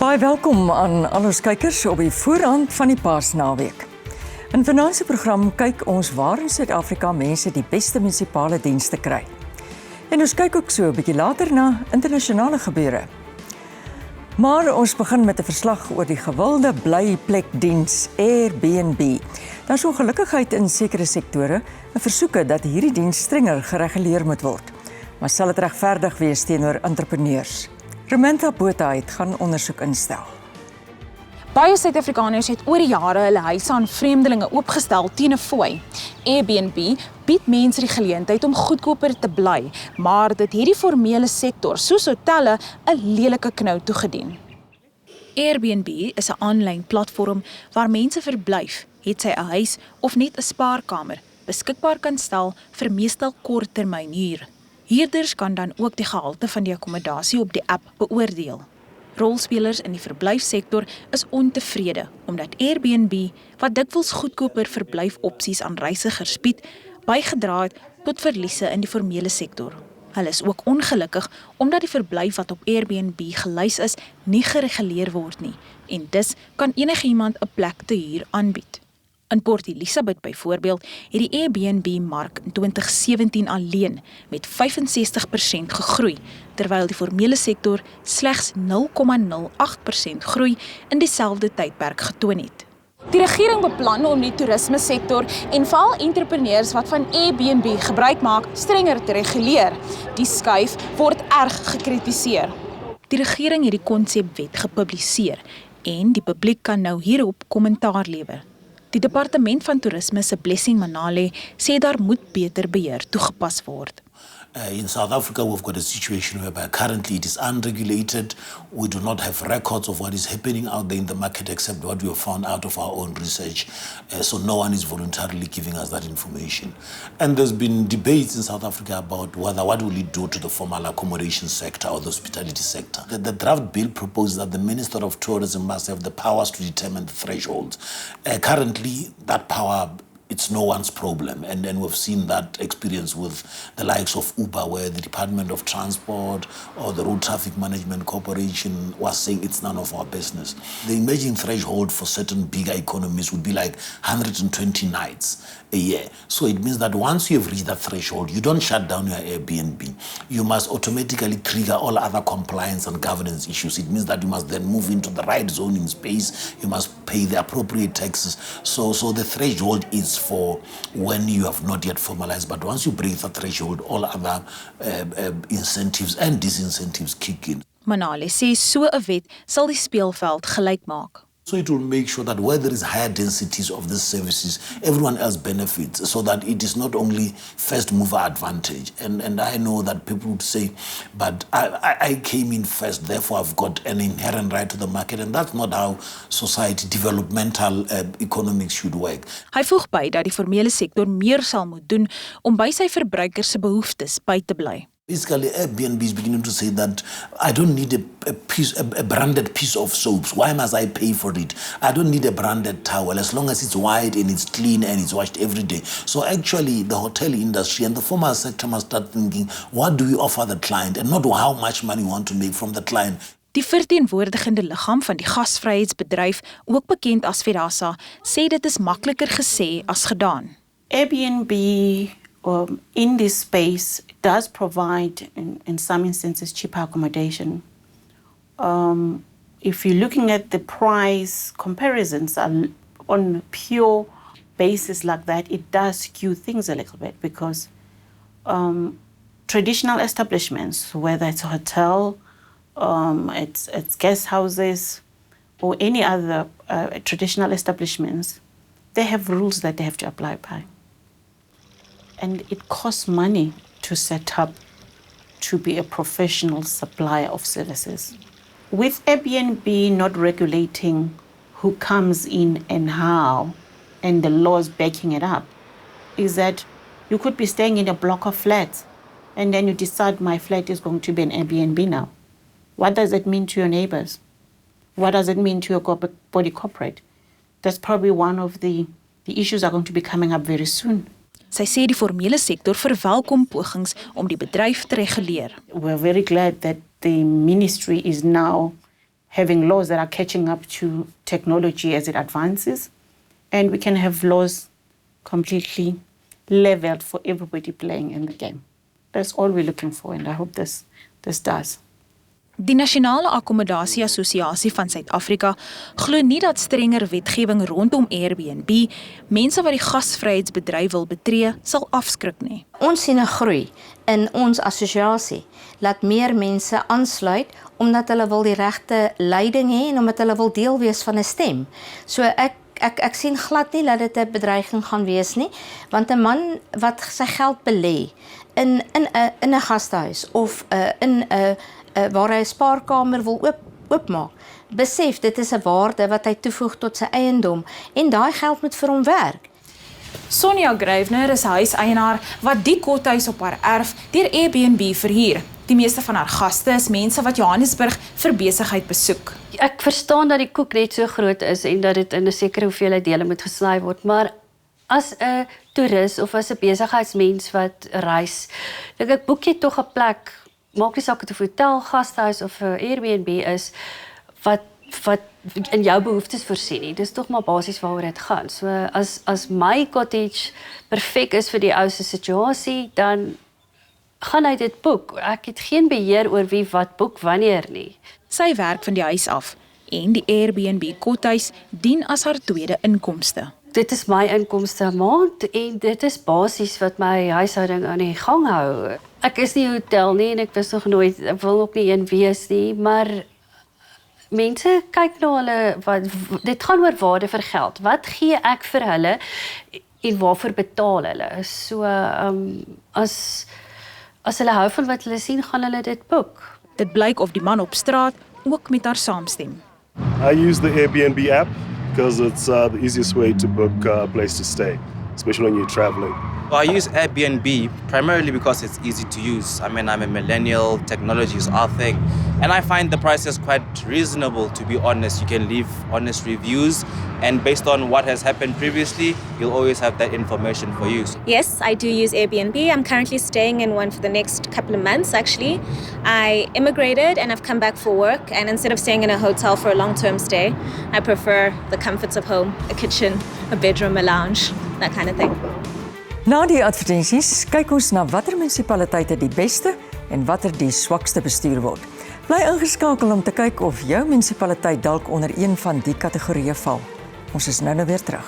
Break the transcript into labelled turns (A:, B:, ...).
A: Baie welkom aan al ons kykers op die voorhand van die Paasnaweek. In vanaand se program kyk ons waar in Suid-Afrika mense die beste munisipale dienste kry. En ons kyk ook so 'n bietjie later na internasionale gebeure. Maar ons begin met 'n verslag oor die gewilde blyplekdiens Airbnb. Daar is ongelukkigheid in sekere sektore en versoeke dat hierdie diens strenger gereguleer moet word. Maar sal dit regverdig wees teenoor entrepreneurs? Moet gaan ondersoek instel.
B: Baie Suid-Afrikaners het oor die jare hulle huise aan vreemdelinge oopgestel teen 'n fooi. Airbnb bied mense die geleentheid om goedkoper te bly, maar dit het die formele sektor, soos hotelle, 'n lelike knou toegedien. Airbnb is 'n aanlynplatform waar mense verblyf, het sy 'n huis of net 'n spaarkamer, beskikbaar kan stel vir meestal korttermynhuur. Huurders kan dan ook die gehalte van die akkommodasie op die app beoordeel. Rolspelers in die verblyfsektor is ontevrede omdat Airbnb, wat dikwels goedkoper verblyfopsies aan reisigers bied, bygedra het tot verliese in die formele sektor. Hulle is ook ongelukkig omdat die verblyf wat op Airbnb gelys is, nie gereguleer word nie en dus kan enigiemand 'n plek te huur aanbied. In Port Elizabeth byvoorbeeld het die Airbnb-mark in 2017 alleen met 65% gegroei, terwyl die formele sektor slegs 0,08% groei in dieselfde tydperk getoon het. Die regering beplan om die toerismesektor en veral entrepreneurs wat van Airbnb gebruik maak, strenger te reguleer. Die skuif word erg gekritiseer. Die regering het die konsepwet gepubliseer en die publiek kan nou hierop kommentaar lewer. Die departement van toerisme se Blessing Manale sê daar moet beter beheer toegepas word.
C: In South Africa, we've got a situation whereby currently it is unregulated. We do not have records of what is happening out there in the market except what we have found out of our own research. So no one is voluntarily giving us that information. And there's been debates in South Africa about what will it do to the formal accommodation sector or the hospitality sector. The draft bill proposes that the Minister of Tourism must have the powers to determine the thresholds. Currently, that power, it's no one's problem, and then we've seen that experience with the likes of Uber, where the Department of Transport or the Road Traffic Management Corporation was saying it's none of our business. The emerging threshold for certain bigger economies would be like 120 nights a year. So it means that once you have reached that threshold, you don't shut down your Airbnb. You must automatically trigger all other compliance and governance issues. It means that you must then move into the right zoning space. You must pay the appropriate taxes. So the threshold is for when you have not yet formalized, but once you break the threshold, all other incentives and disincentives kick in.
B: Manale sê so 'n wet sal die speelveld gelyk maak.
C: So it will make sure that where there is higher densities of these services, everyone else benefits, so that it is not only first mover advantage. And I know that people would say, but I came in first, therefore I've got an inherent right to the market. And that's not how society, developmental economics should work.
B: Hy voeg by dat die formele sektor meer sal moet doen om by sy verbruikers se behoeftes by te bly.
C: Basically, Airbnb is beginning to say that I don't need a branded piece of soaps. Why must I pay for it? I don't need a branded towel as long as it's white and it's clean and it's washed every day. So actually, the hotel industry and the formal sector must start thinking, what do we offer the client and not how much money we want to make from the client.
B: Die verteenwoordigende liggaam van die gasvryheidsbedryf, ook bekend as VERSLAG, sê dit is makliker gesê as gedaan.
D: Airbnb in this space does provide, in some instances, cheaper accommodation. If you're looking at the price comparisons on pure basis like that, it does skew things a little bit because traditional establishments, whether it's a hotel, it's guest houses, or any other traditional establishments, they have rules that they have to apply by. And it costs money to set up to be a professional supplier of services. With Airbnb not regulating who comes in and how, and the laws backing it up, is that you could be staying in a block of flats and then you decide my flat is going to be an Airbnb now. What does it mean to your neighbors? What does it mean to your body corporate? That's probably one of the issues are going to be coming up very soon.
B: Sy sê die formele sektor verwelkom pogings om die bedryf te reguleer.
D: We're very glad that the ministry is now having laws that are catching up to technology as it advances, and we can have laws completely leveled for everybody playing in the game. That's all we're looking for, and I hope this does.
B: Die Nasionale Akkommodasie Assosiasie van Suid-Afrika glo nie dat strenger wetgewing rondom Airbnb mense wat die gasvryheidsbedryf wil betree, sal afskrik nie.
E: Ons sien 'n groei in ons assosiasie, laat meer mense aansluit omdat hulle wil die regte leiding hê en omdat hulle wil deel wees van 'n stem. So ek sien glad nie dat dit 'n bedreiging gaan wees nie, want 'n man wat sy geld belê in 'n gastehuis of in 'n waar hy 'n spaarkamer wil oopmaak, besef dit is 'n waarde wat hy toevoeg tot sy eiendom en daai geld moet vir hom werk.
B: Sonja Greifner is huiseienaar wat die kothuis op haar erf deur Airbnb verhuur. Die meeste van haar gaste is mense wat Johannesburg vir besigheid besoek.
F: Ek verstaan dat die koek net so groot is en dat dit in 'n sekere hoeveelheid dele moet gesny word, maar as 'n toerist of as 'n besigheidsmens wat reis, dink ek boek jy tog 'n plek, maak nie saak of dit 'n hotel, gastehuis of 'n Airbnb is, wat in jou behoeftes voorsien nie. Dis tog maar basies waaroor dit gaan. So as my cottage perfek is vir die ou se situasie, dan gaan hy dit boek. Ek het geen beheer oor wie wat boek wanneer nie.
B: Sy werk van die huis af en die Airbnb kothuis dien as haar tweede inkomste.
F: Dit is my inkomste 'n maand en dit is basies wat my huishouding aan die gang hou. Ek is nie 'n hotel nie en ek was nog nooit, ek wil ook nie een wees nie, maar mense kyk na hulle, dit gaan oor waarde vir geld. Wat gee ek vir hulle en waarvoor betaal hulle? So as hulle hou van wat hulle sien, gaan hulle dit boek.
B: Dit blyk of die man op straat ook met haar saamstem.
G: I use the Airbnb app because it's the easiest way to book a place to stay, especially when you're traveling.
H: I use Airbnb primarily because it's easy to use. I mean, I'm a millennial, technology is our thing. And I find the prices quite reasonable, to be honest. You can leave honest reviews, and based on what has happened previously, you'll always have that information for you.
I: Yes, I do use Airbnb. I'm currently staying in one for the next couple of months, actually. I immigrated and I've come back for work, and instead of staying in a hotel for a long-term stay, I prefer the comforts of home, a kitchen, a bedroom, a lounge, that kind of thing.
A: Na die advertensies kyk ons na watter munisipaliteite die beste en watter die swakste bestuur word. Bly ingeskakel om te kyk of jou munisipaliteit dalk onder een van die kategorieë val. Ons is nou weer terug.